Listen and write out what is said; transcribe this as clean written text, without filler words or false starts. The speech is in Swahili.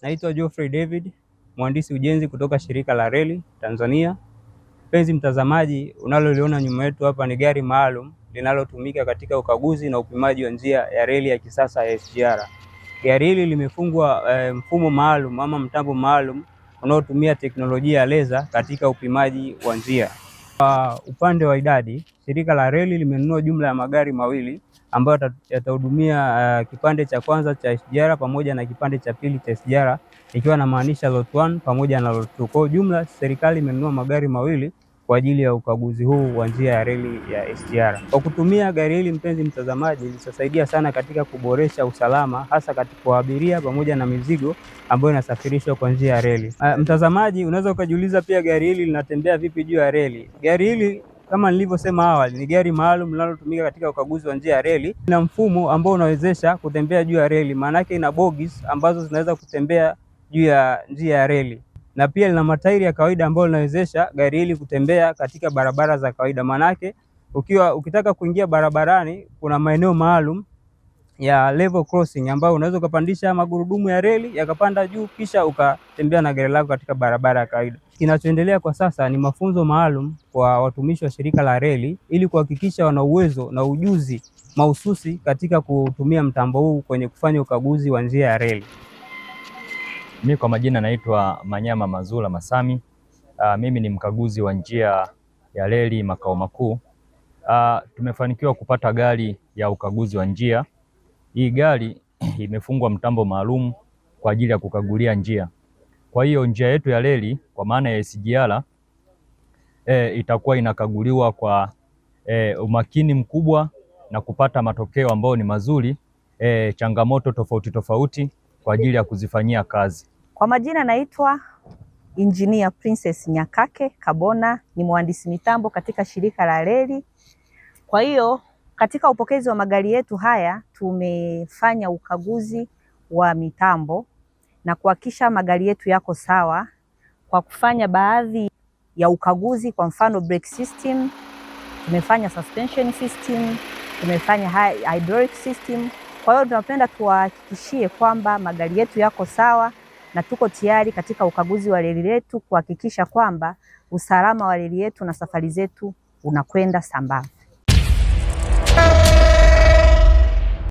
Naitwa Geoffrey David, mhandisi ujenzi kutoka shirika la reli Tanzania. Mpenzi mtazamaji, unaloliona nyuma yetu hapa ni gari maalum linalotumika katika ukaguzi na upimaji wa njia ya reli ya kisasa ya SGR. Gari hili limefungwa mfumo maalum ama mtambo maalum unaotumia teknolojia ya laser katika upimaji wa njia. Kwa upande wa idadi, shirika la reli limenunua jumla ya magari mawili ambayo yatahudumia kipande cha kwanza cha SGR pamoja na kipande cha pili cha SGR, ikiwa na maanisha lot 1 pamoja na lot 2. Kwa jumla serikali imenunua magari mawili kwa ajili ya ukaguzi huu wa njia ya reli ya SGR. Kwa kutumia gari hili, mpenzi mtazamaji, litasaidia sana katika kuboresha usalama, hasa katika abiria pamoja na mizigo ambayo inasafirishwa kwa njia ya reli. Mtazamaji, unaweza ukajiuliza pia gari hili linatembea vipi juu ya reli? Gari hili kama nilivyosema awali, ni gari maalum linalotumika katika ukaguzi wa njia ya reli. Ina mfumo ambao unawezesha kutembea juu ya reli, maana yake ina bogies ambazo zinaweza kutembea juu ya njia ya reli, na pia lina matairi ya kawaida ambayo linawezesha gari hili kutembea katika barabara za kawaida. Maana yake ukitaka kuingia barabarani, kuna maeneo maalum ya level crossing ambayo unaweza ukapandisha magurudumu ya reli yakapanda juu, kisha ukatembea na gari lako katika barabara ya kawaida. Kinachoendelea kwa sasa ni mafunzo maalum kwa watumishi wa shirika la reli ili kuhakikisha wana uwezo na ujuzi mahususi katika kutumia mtambo huu kwenye kufanya ukaguzi wa njia ya reli. Mimi kwa majina naitwa Manyama Mazula Masami. Mimi ni mkaguzi wa njia ya reli makao makuu. Tumefanikiwa kupata gari ya ukaguzi wa njia. Hii gari imefungwa mtambo maalum kwa ajili ya kukagulia njia. Kwa hiyo njia yetu ya reli kwa maana ya SGR itakuwa inakaguliwa kwa umakini mkubwa na kupata matokeo ambayo ni mazuri, changamoto tofauti tofauti kwa ajili ya kuzifanyia kazi. Kwa majina naitwa Engineer Princess Nyakake Kabona, ni mhandisi mitambo katika shirika la reli. Kwa hiyo katika upokezi wa magari yetu haya tumefanya ukaguzi wa mitambo na kuhakikisha magari yetu yako sawa kwa kufanya baadhi ya ukaguzi. Kwa mfano brake system, tumefanya suspension system, tumefanya hydraulic system. Kwa hiyo tunapenda tuwahakikishie kwamba magari yetu yako sawa na tuko tayari katika ukaguzi wa reli yetu kuhakikisha kwamba usalama wa reli yetu na safari zetu unakwenda sambamba.